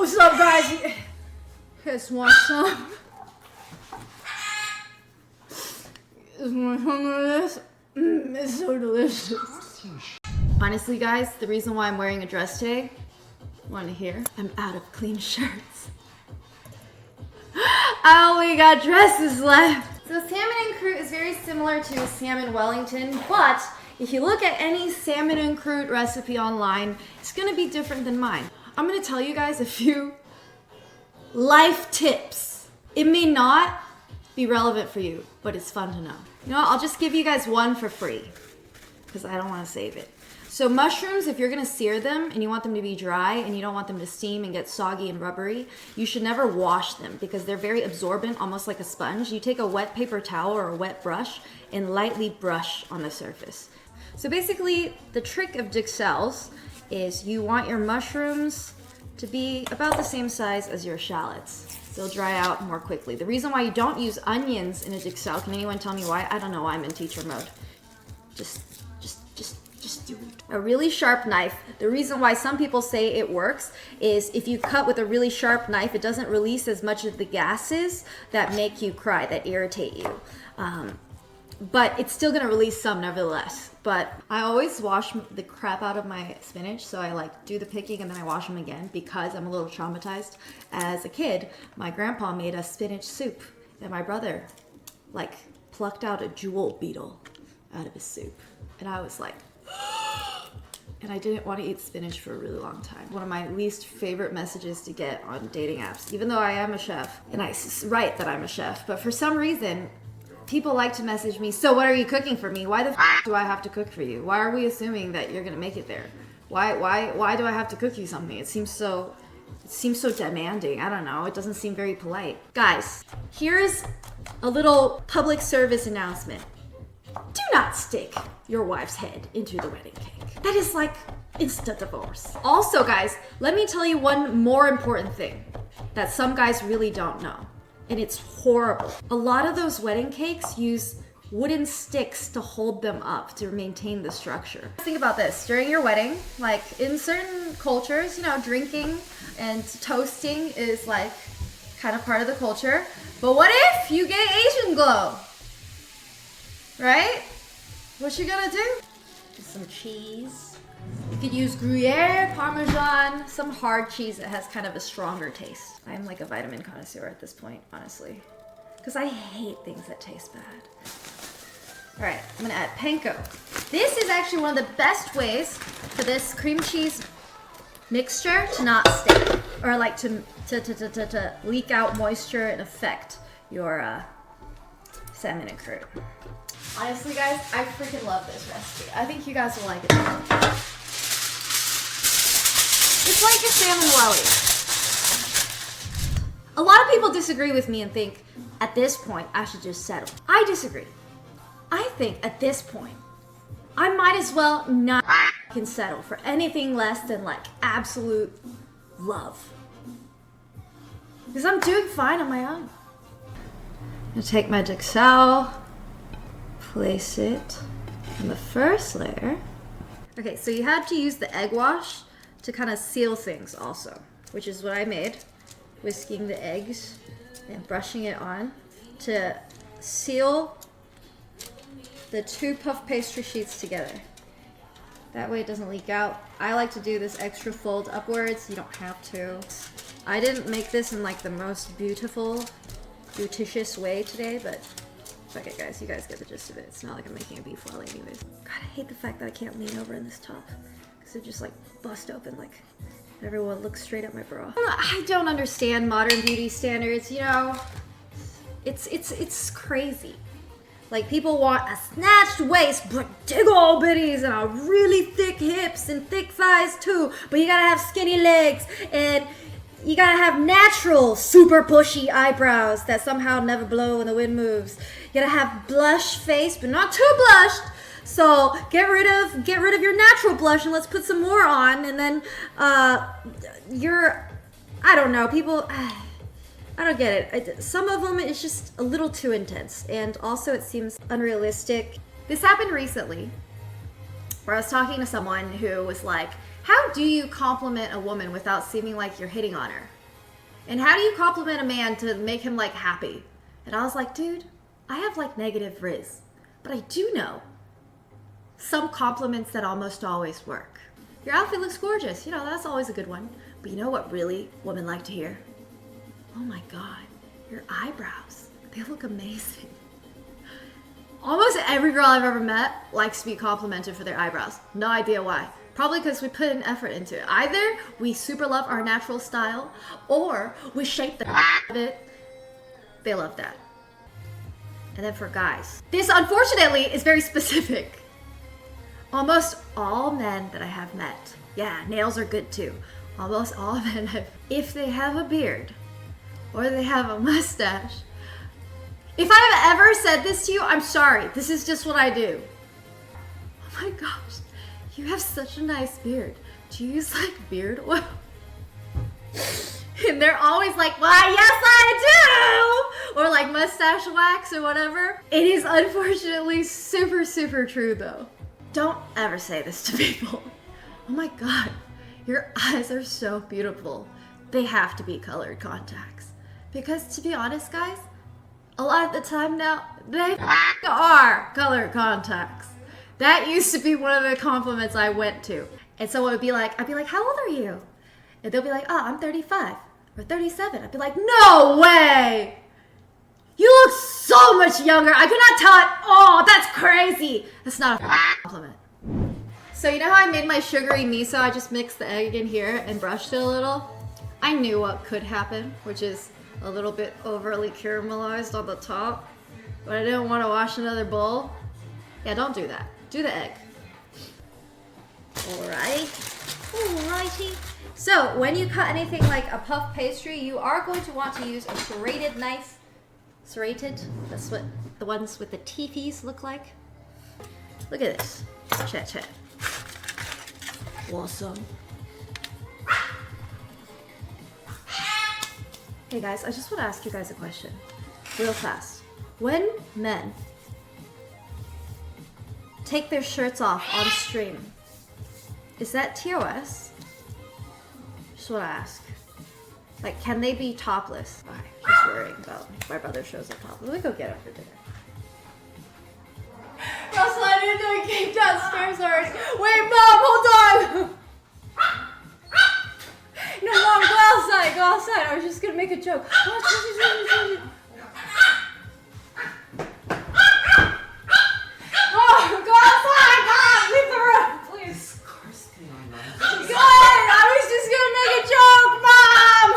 What's up, guys? You guys want some? You guys want some of this? It's so delicious. Honestly, guys, the reason why I'm wearing a dress today, want to hear? I'm out of clean shirts. I only got dresses left. So salmon and croute is very similar to salmon Wellington, but if you look at any salmon and croute recipe online, it's gonna be different than mine. I'm gonna tell you guys a few life tips. It may not be relevant for you, but it's fun to know. You know what? I'll just give you guys one for free because I don't want to save it. So mushrooms, if you're gonna sear them and you want them to be dry and you don't want them to steam and get soggy and rubbery, you should never wash them because they're very absorbent, almost like a sponge. You take a wet paper towel or a wet brush and lightly brush on the surface. So basically, the trick of duxelles is you want your mushrooms to be about the same size as your shallots. They'll dry out more quickly. The reason why you don't use onions in a duxelle, can anyone tell me why? I don't know why I'm in teacher mode. Just do it. A really sharp knife, the reason why some people say it works is if you cut with a really sharp knife, it doesn't release as much of the gases that make you cry, that irritate you. But it's still gonna release some nevertheless. But I always wash the crap out of my spinach, so I like do the picking and then I wash them again because I'm a little traumatized. As a kid, my grandpa made us spinach soup and my brother like plucked out a jewel beetle out of his soup. And I was like, and I didn't want to eat spinach for a really long time. One of my least favorite messages to get on dating apps, even though I am a chef, and I write that I'm a chef, but for some reason, people like to message me, so what are you cooking for me? Why the f do I have to cook for you? Why are we assuming that you're gonna make it there? Why do I have to cook you something? It seems so demanding. I don't know, it doesn't seem very polite. Guys, here's a little public service announcement. Do not stick your wife's head into the wedding cake. That is like instant divorce. Also, guys, let me tell you one more important thing that some guys really don't know, and it's horrible. A lot of those wedding cakes use wooden sticks to hold them up to maintain the structure. Think about this, during your wedding, like in certain cultures, you know, drinking and toasting is like kind of part of the culture, but what if you get Asian glow? Right? What you gonna do? Some cheese. You could use Gruyere, Parmesan, some hard cheese that has kind of a stronger taste. I'm like a vitamin connoisseur at this point, honestly. Because I hate things that taste bad. Alright, I'm gonna add panko. This is actually one of the best ways for this cream cheese mixture to not stick. Or like to leak out moisture and affect your salmon and croute. Honestly, guys, I freaking love this recipe. I think you guys will like it. It's like a salmon welly. A lot of people disagree with me and think, at this point, I should just settle. I disagree. I think at this point, I might as well not settle for anything less than like absolute love. Because I'm doing fine on my own. I'm gonna take my duxelle, place it in the first layer. Okay, so you had to use the egg wash to kind of seal things also, which is what I made. Whisking the eggs and brushing it on to seal the two puff pastry sheets together. That way it doesn't leak out. I like to do this extra fold upwards. You don't have to. I didn't make this in like the most beauticious way today, but fuck it, guys. You guys get the gist of it. It's not like I'm making a beef welly anyways. God, I hate the fact that I can't lean over in this top because it just like bust open like everyone looks straight at my bra. I don't understand modern beauty standards, you know. It's crazy. Like people want a snatched waist, but big ol' bitties and a really thick hips and thick thighs too. But you gotta have skinny legs and you gotta have natural, super bushy eyebrows that somehow never blow when the wind moves. You gotta have blush face, but not too blushed. So get rid of your natural blush and let's put some more on. And then I don't know, people. I don't get it. Some of them is just a little too intense, and also it seems unrealistic. This happened recently, where I was talking to someone who was like, how do you compliment a woman without seeming like you're hitting on her? And how do you compliment a man to make him like happy? And I was like, dude, I have like negative riz, but I do know some compliments that almost always work. Your outfit looks gorgeous. You know, that's always a good one. But you know what really women like to hear? Oh my God, your eyebrows. They look amazing. Almost every girl I've ever met likes to be complimented for their eyebrows. No idea why. Probably because we put an effort into it. Either we super love our natural style, or we shape the of it. They love that. And then for guys, this unfortunately is very specific. Almost all men that I have met, yeah, nails are good too. Almost all men have, if they have a beard or they have a mustache. If I have ever said this to you, I'm sorry. This is just what I do. Oh my gosh, you have such a nice beard. Do you use like beard oil? And they're always like, why, yes I do! Or like mustache wax or whatever. It is unfortunately super, super true though. Don't ever say this to people. Oh my God, your eyes are so beautiful. They have to be colored contacts. Because to be honest, guys, a lot of the time now, they are colored contacts. That used to be one of the compliments I went to. And so I'd be like, how old are you? And they'll be like, oh, I'm 35 or 37. I'd be like, no way! You look so much younger. I could not tell it. Oh, that's crazy. That's not a compliment. So you know how I made my sugary miso? I just mixed the egg in here and brushed it a little. I knew what could happen, which is a little bit overly caramelized on the top, but I didn't want to wash another bowl. Yeah, don't do that. Do the egg. Alrighty. So when you cut anything like a puff pastry, you are going to want to use a serrated knife. Serrated, that's what the ones with the teethies look like. Look at this. Check. Awesome. Hey guys, I just want to ask you guys a question. Real fast. When men take their shirts off on stream, is that TOS? Just want to ask. Like, can they be topless? Alright, just worrying about my brother shows up topless. Let me go get him for dinner. Russell, I didn't know he came downstairs already. Wait, Mom, hold on! No, Mom, go outside. I was just gonna make a joke. Oh, go outside, Mom! Leave the room, please. Of course they are. Good! I was just gonna make a joke, Mom!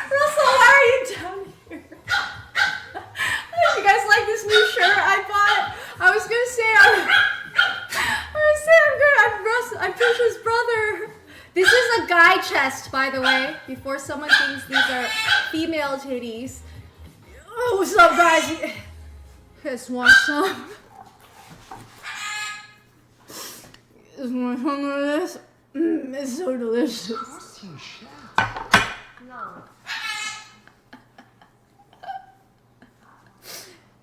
Russell, why are you down here? You guys like this new shirt I bought? I was gonna say I'm good. I'm Russell. I'm Trisha's brother. This is a guy chest, by the way, before someone thinks these are female titties. Oh, what's up, guys? You guys want some? You guys want some of this? It's so delicious. No.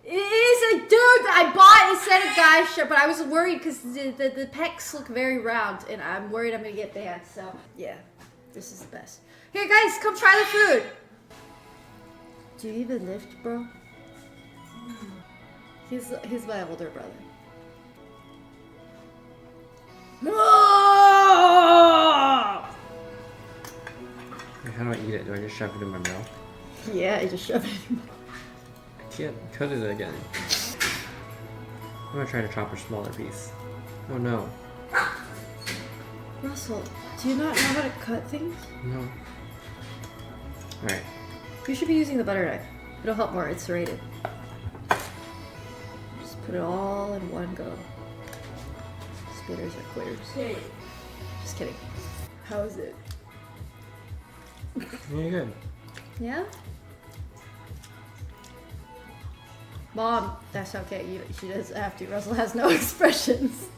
It is a dude that I bought instead of guy shirt, but I was worried because the pecs look very round, and I'm worried I'm gonna get banned. So yeah, this is the best. Here, guys, come try the food. Do you even lift, bro? He's my older brother. How do I eat it? Do I just shove it in my mouth? Yeah, I just shove it in my mouth. Can't cut it again. I'm gonna try to chop a smaller piece. Oh no. Russell, do you not know how to cut things? No. Alright. You should be using the butter knife. It'll help more. It's serrated. Just put it all in one go. Spitters are quitters. Hey. Just kidding. How is it? You're good. Yeah? Mom, that's okay. She doesn't have to. Russell has no expressions.